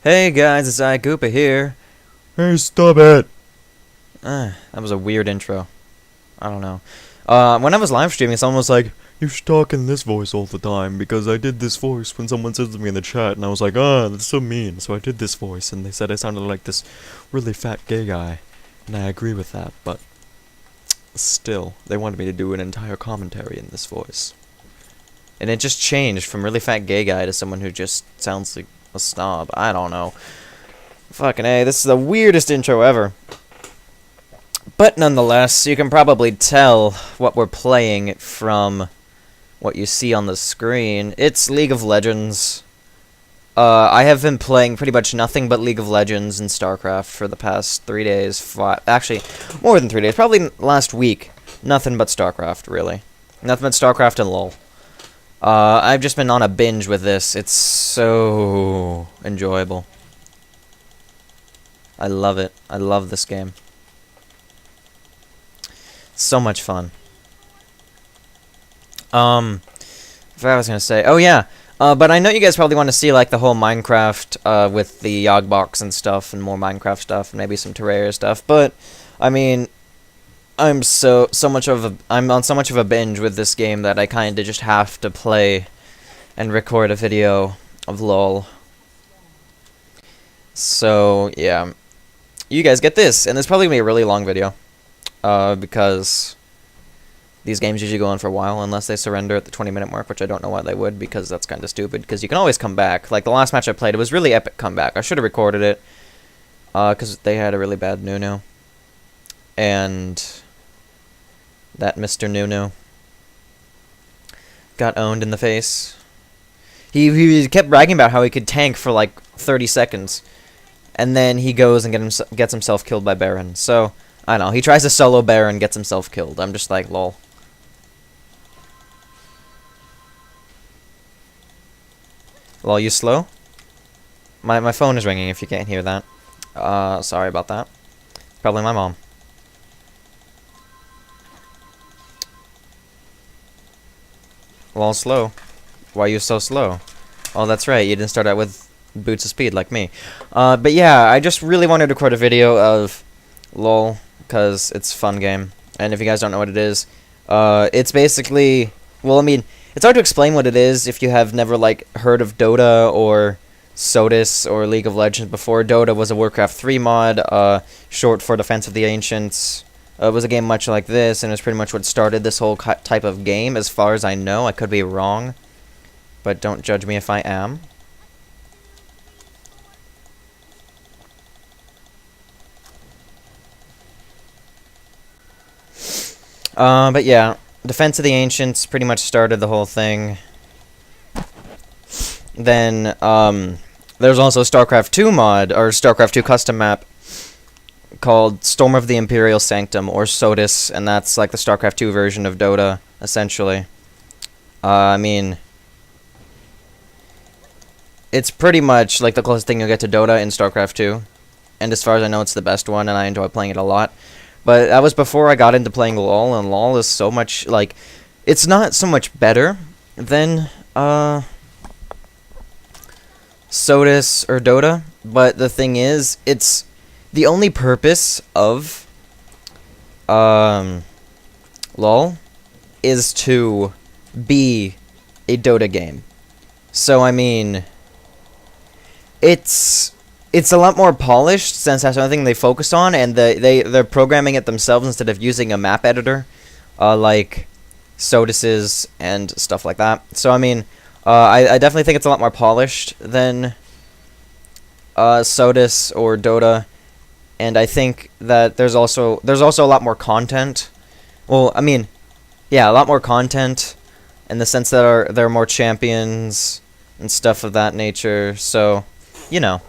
Hey guys, it's iKoopa here. Hey, stop it! That was a weird intro. I don't know. When I was live streaming, someone was like, You're talking this voice all the time because I did this voice when someone said to me in the chat, and I was like, that's so mean. So I did this voice, and they said I sounded like this really fat gay guy, and I agree with that. But still, they wanted me to do an entire commentary in this voice, and it just changed from really fat gay guy to someone who just sounds like a snob. I don't know. Fucking A, this is the weirdest intro ever. But nonetheless, you can probably tell what we're playing from what you see on the screen. It's League of Legends. I have been playing pretty much nothing but League of Legends and StarCraft for the past 3 days. Actually, more than 3 days. Probably last week. Nothing but StarCraft, really. Nothing but StarCraft and LoL. I've just been on a binge with this. It's so enjoyable. I love it. I love this game. So much fun. What I was gonna say. Oh yeah. But I know you guys probably want to see like the whole Minecraft with the Yogg and stuff, and more Minecraft stuff, and maybe some Terraria stuff. But I mean, I'm on so much of a binge with this game that I kind of just have to play and record a video of LOL. So yeah, you guys get this, and it's probably gonna be a really long video, because these games usually go on for a while unless they surrender at the 20-minute mark, which I don't know why they would, because that's kind of stupid, because you can always come back. Like, the last match I played, it was really epic comeback. I should have recorded it, because they had a really bad Nunu. And that Mr. Nunu got owned in the face. He kept bragging about how he could tank for, like, 30 seconds. And then he goes and gets himself killed by Baron. So, I don't know. He tries to solo Baron, gets himself killed. I'm just like, lol. Lol, you slow? My phone is ringing if you can't hear that. Sorry about that. Probably my mom. Lol, slow. Why are you so slow? Oh, that's right. You didn't start out with boots of speed like me. But yeah, I just really wanted to record a video of LOL, because it's a fun game. And if you guys don't know what it is, it's basically, well, I mean, it's hard to explain what it is if you have never, like, heard of Dota or Sotus or League of Legends before. Dota was a Warcraft 3 mod, short for Defense of the Ancients. It was a game much like this, and it's pretty much what started this whole type of game, as far as I know. I could be wrong, but don't judge me if I am. But yeah, Defense of the Ancients pretty much started the whole thing. Then, there's also StarCraft 2 mod, or StarCraft 2 custom map, called Storm of the Imperial Sanctum, or SOTUS, and that's like the StarCraft 2 version of Dota, essentially. I mean, it's pretty much like the closest thing you'll get to Dota in StarCraft 2, and as far as I know, it's the best one, and I enjoy playing it a lot. But that was before I got into playing LoL, and LoL is so much, like, it's not so much better than, SOTUS or Dota, but the thing is, it's the only purpose of, LoL is to be a Dota game. So, I mean, it's a lot more polished, since that's another thing they focus on, and they're programming it themselves instead of using a map editor, like SOTUS's and stuff like that. So I mean, I definitely think it's a lot more polished than SOTUS or Dota, and I think that there's also a lot more content. Well, I mean, yeah, a lot more content in the sense that there are more champions and stuff of that nature. So, you know.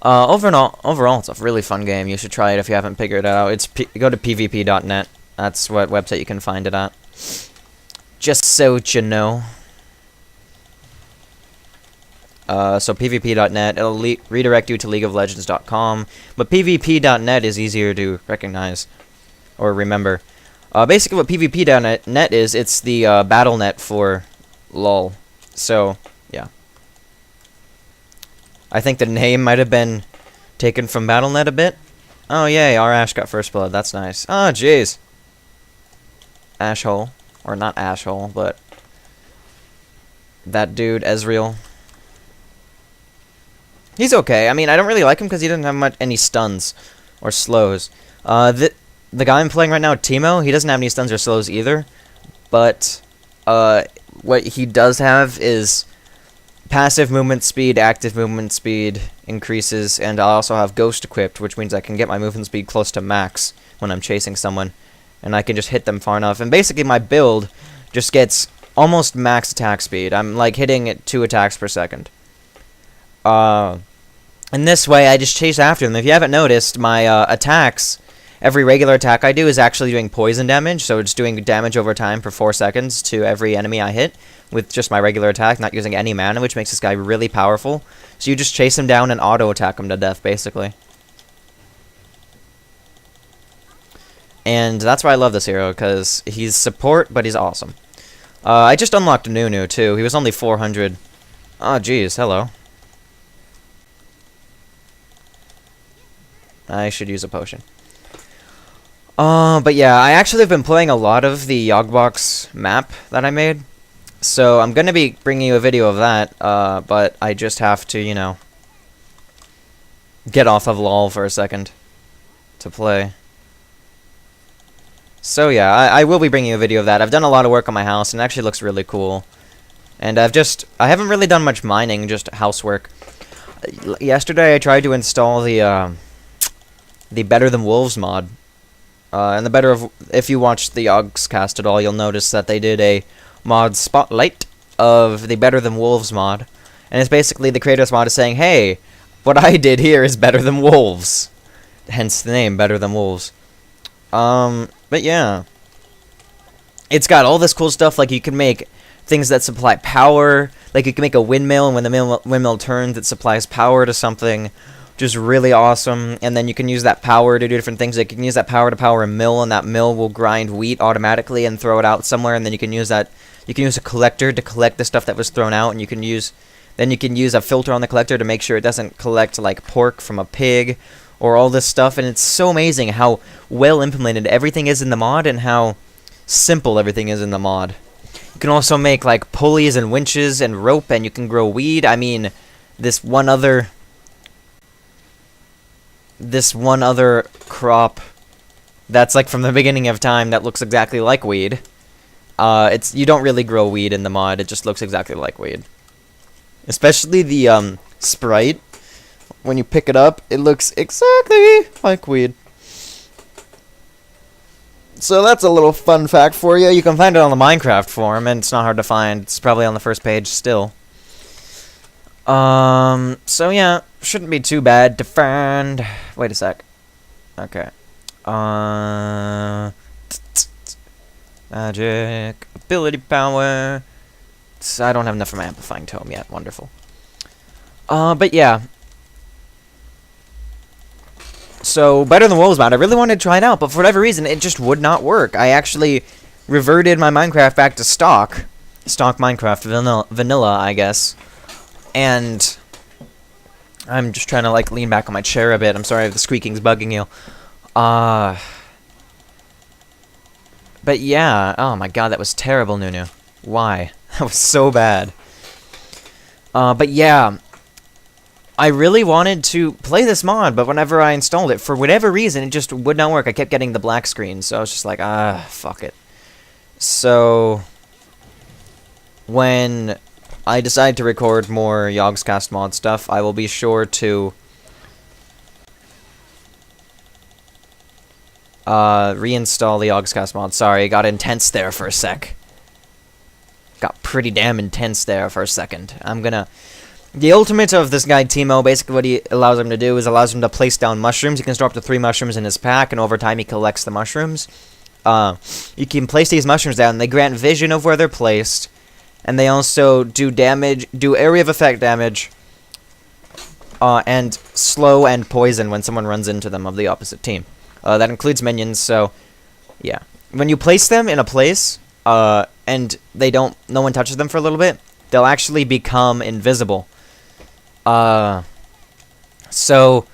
Overall, it's a really fun game. You should try it if you haven't figured it out. Go to pvp.net. That's what website you can find it at. Just so you know. So pvp.net, it'll redirect you to leagueoflegends.com, but pvp.net is easier to recognize or remember. Basically what pvp.net is, it's the battle.net for LOL. So, yeah. I think the name might have been taken from Battle.net a bit. Oh, yay, our Ash got first blood. That's nice. Oh, jeez. Ashhole. Or not Ashhole, but... that dude, Ezreal. He's okay. I mean, I don't really like him because he doesn't have any stuns or slows. The guy I'm playing right now, Teemo, he doesn't have any stuns or slows either. But, what he does have is... passive movement speed, active movement speed increases, and I also have Ghost equipped, which means I can get my movement speed close to max when I'm chasing someone, and I can just hit them far enough. And basically my build just gets almost max attack speed. I'm like hitting at 2 attacks per second. And this way I just chase after them. If you haven't noticed, my attacks, every regular attack I do is actually doing poison damage, so it's doing damage over time for 4 seconds to every enemy I hit with just my regular attack, not using any mana, which makes this guy really powerful. So you just chase him down and auto-attack him to death, basically. And that's why I love this hero, because he's support, but he's awesome. I just unlocked Nunu, too. He was only 400. Oh, jeez, hello. I should use a potion. But yeah, I actually have been playing a lot of the Yogbox map that I made. So I'm going to be bringing you a video of that, but I just have to, you know, get off of LOL for a second to play. So yeah, I will be bringing you a video of that. I've done a lot of work on my house, and it actually looks really cool. And I haven't really done much mining, just housework. Yesterday I tried to install the Better Than Wolves mod. And if you watched the Yogscast at all, you'll notice that they did a mod spotlight of the Better Than Wolves mod. And it's basically the creators mod is saying, hey, what I did here is better than wolves. Hence the name, Better Than Wolves. But yeah. It's got all this cool stuff, like you can make things that supply power. Like you can make a windmill, and when the windmill turns, it supplies power to something. Just really awesome. And then you can use that power to do different things. Like you can use that power to power a mill, and that mill will grind wheat automatically and throw it out somewhere. And then you can use that. You can use a collector to collect the stuff that was thrown out, and you can use a filter on the collector to make sure it doesn't collect like pork from a pig or all this stuff. And it's so amazing how well implemented everything is in the mod and how simple everything is in the mod. You can also make like pulleys and winches and rope, and you can grow weed. I mean, this one other crop that's like from the beginning of time that looks exactly like weed. You don't really grow weed in the mod, it just looks exactly like weed. Especially the sprite. When you pick it up, it looks exactly like weed. So that's a little fun fact for you. You can find it on the Minecraft forum, and it's not hard to find. It's probably on the first page still. So yeah, shouldn't be too bad to find. Wait a sec. Okay. Magic. Ability power. I don't have enough for my amplifying tome yet. Wonderful. But yeah. So, Better Than Wolves mod, I really wanted to try it out, but for whatever reason, it just would not work. I actually reverted my Minecraft back to stock Minecraft, vanilla, I guess. And I'm just trying to, like, lean back on my chair a bit. I'm sorry if the squeaking's bugging you. But yeah, oh my god, that was terrible, Nunu. Why? That was so bad. But yeah, I really wanted to play this mod, but whenever I installed it, for whatever reason, it just would not work. I kept getting the black screen, so I was just like, fuck it. So, when I decide to record more Yogscast mod stuff, I will be sure to reinstall the Yogscast mod. Sorry, it got intense there for a sec. Got pretty damn intense there for a second. The ultimate of this guy, Teemo, basically what he allows him to do is allows him to place down mushrooms. He can store up to 3 mushrooms in his pack, and over time he collects the mushrooms. You can place these mushrooms down. They grant vision of where they're placed, and they also do area of effect damage, and slow and poison when someone runs into them of the opposite team. That includes minions, so yeah. When you place them in a place, and no one touches them for a little bit, they'll actually become invisible. So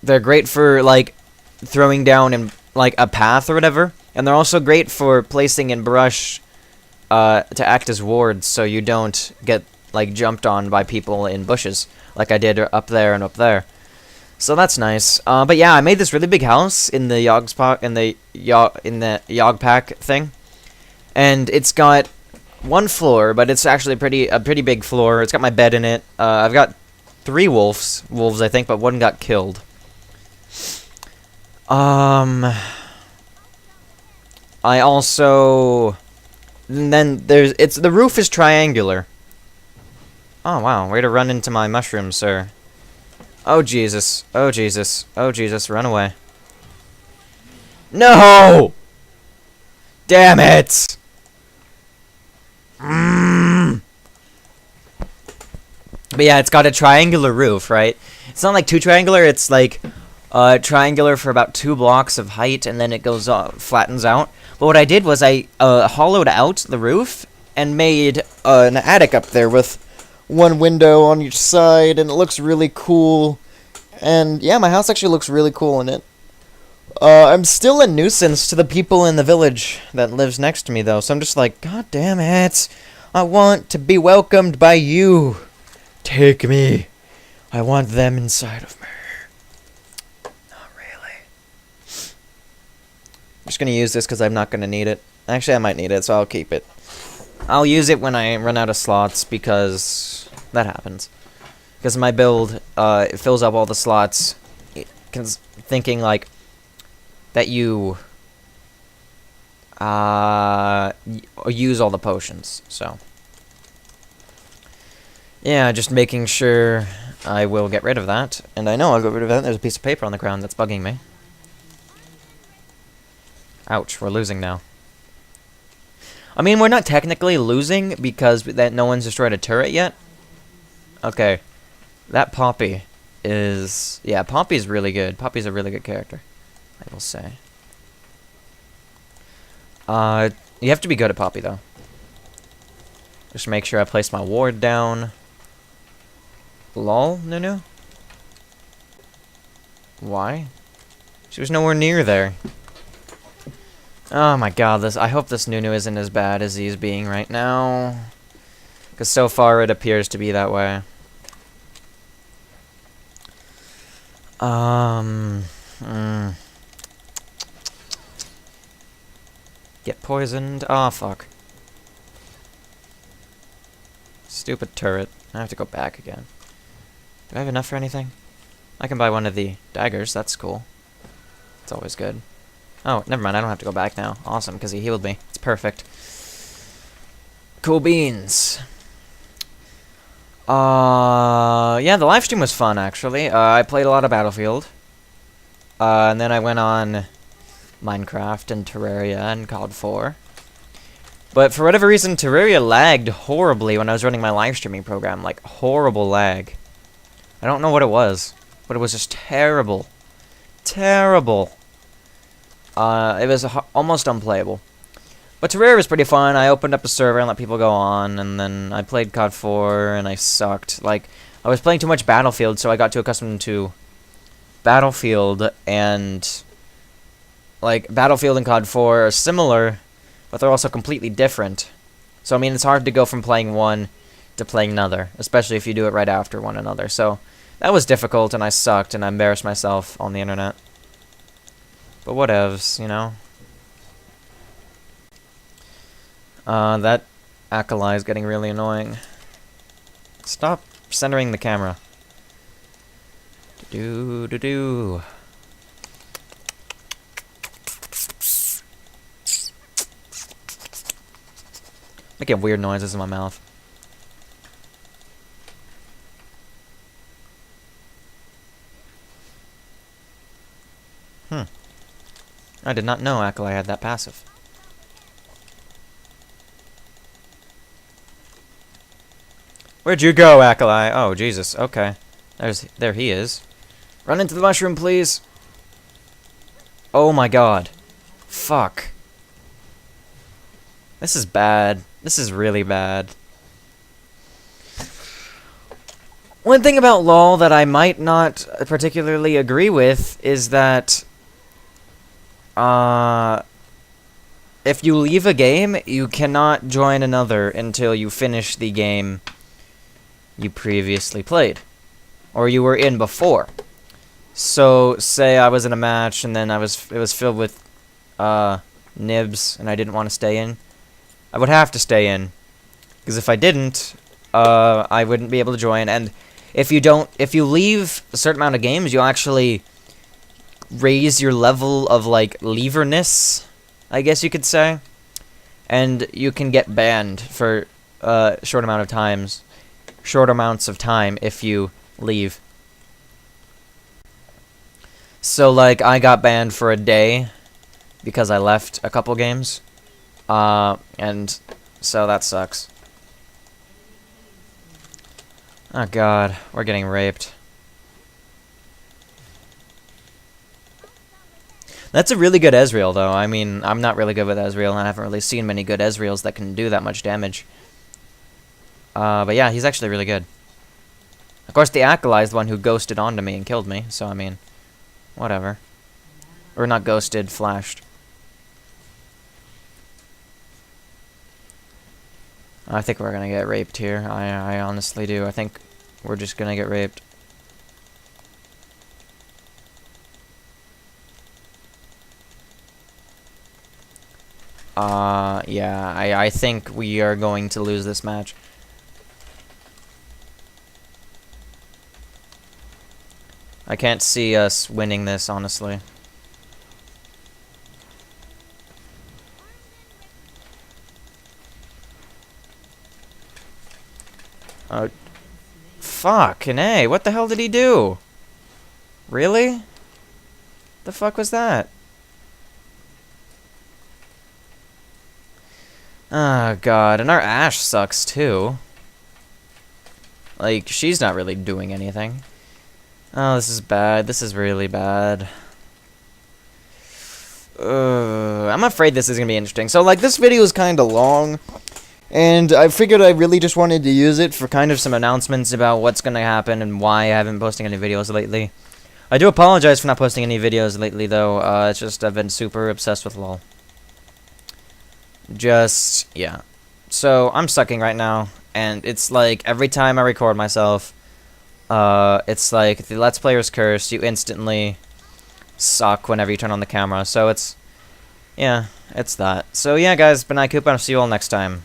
they're great for like throwing down in like a path or whatever, and they're also great for placing in brush to act as wards, so you don't get like jumped on by people in bushes like I did up there and up there. So that's nice. But yeah, I made this really big house in the Yogg-Pack thing, and it's got one floor, but it's actually a pretty big floor. It's got my bed in it. I've got 3 wolves I think, but one got killed. I also, and then the roof is triangular. Oh wow, way to run into my mushroom, sir. Oh Jesus, oh Jesus, oh Jesus, run away. No! Damn it! But yeah, it's got a triangular roof, right? It's not like too triangular, it's like triangular for about 2 blocks of height, and then it goes flattens out. But what I did was I hollowed out the roof and made an attic up there with 1 window on each side, and it looks really cool. And yeah, my house actually looks really cool in it. I'm still a nuisance to the people in the village that lives next to me, though, so I'm just like, God damn it, I want to be welcomed by you. Take me. I want them inside of me. Not really. I'm just gonna use this because I'm not gonna need it. Actually, I might need it, so I'll keep it. I'll use it when I run out of slots, because that happens. Because my build, it fills up all the slots, thinking, like, that you use all the potions, so. Yeah, just making sure I will get rid of that. And I know I'll get rid of that. There's a piece of paper on the ground that's bugging me. Ouch, we're losing now. I mean, we're not technically losing because no one's destroyed a turret yet. Okay. That Poppy is... Yeah, Poppy's really good. Poppy's a really good character, I will say. You have to be good at Poppy, though. Just make sure I place my ward down. Lol, Nunu? Why? She was nowhere near there. Oh my god, I hope this Nunu isn't as bad as he's being right now. Because so far it appears to be that way. Get poisoned. Oh, fuck. Stupid turret. I have to go back again. Do I have enough for anything? I can buy one of the daggers. That's cool. It's always good. Oh, never mind. I don't have to go back now. Awesome, because he healed me. It's perfect. Cool beans. Yeah, the live stream was fun, actually. I played a lot of Battlefield. And then I went on Minecraft and Terraria and COD 4. But for whatever reason, Terraria lagged horribly when I was running my live streaming program. Like, horrible lag. I don't know what it was, but it was just terrible. Terrible. It was almost unplayable. But Terraria was pretty fun. I opened up a server and let people go on, and then I played COD 4, and I sucked. Like, I was playing too much Battlefield, so I got too accustomed to Battlefield, and like, Battlefield and COD 4 are similar, but they're also completely different. So, I mean, it's hard to go from playing one to playing another, especially if you do it right after one another. So, that was difficult, and I sucked, and I embarrassed myself on the internet. But whatevs, you know? That Akali is getting really annoying. Stop centering the camera. Do-do-do. Making weird noises in my mouth. I did not know Akali had that passive. Where'd you go, Akali? Oh, Jesus. Okay. There he is. Run into the mushroom, please. Oh my god. Fuck. This is bad. This is really bad. One thing about LoL that I might not particularly agree with is that if you leave a game, you cannot join another until you finish the game you previously played, or you were in before. So, say I was in a match and then it was filled with nibs and I didn't want to stay in, I would have to stay in, because if I didn't, I wouldn't be able to join. And if you leave a certain amount of games, you'll actually raise your level of, like, leaverness, I guess you could say. And you can get banned for short amounts of time if you leave. So, like, I got banned for a day because I left a couple games. And so that sucks. Oh god, we're getting raped. That's a really good Ezreal, though. I mean, I'm not really good with Ezreal, and I haven't really seen many good Ezreals that can do that much damage. But yeah, he's actually really good. Of course, the Acolyte is the one who ghosted onto me and killed me, so I mean, whatever. Or not ghosted, flashed. I think we're gonna get raped here. I honestly do. I think we're just gonna get raped. Yeah, I think we are going to lose this match. I can't see us winning this, honestly. Fucking A, what the hell did he do? Really? The fuck was that? Oh god, and our Ashe sucks too. Like, she's not really doing anything. Oh, this is bad. This is really bad. I'm afraid this is gonna be interesting. So, like, this video is kind of long, and I figured I really just wanted to use it for kind of some announcements about what's gonna happen and why I haven't been posting any videos lately. I do apologize for not posting any videos lately, though. It's just I've been super obsessed with LoL. Just, yeah. So, I'm sucking right now, and it's like, every time I record myself, it's like, the Let's Player's curse, you instantly suck whenever you turn on the camera, so it's, yeah, it's that. So yeah, guys, been iCoop, and I'll see you all next time.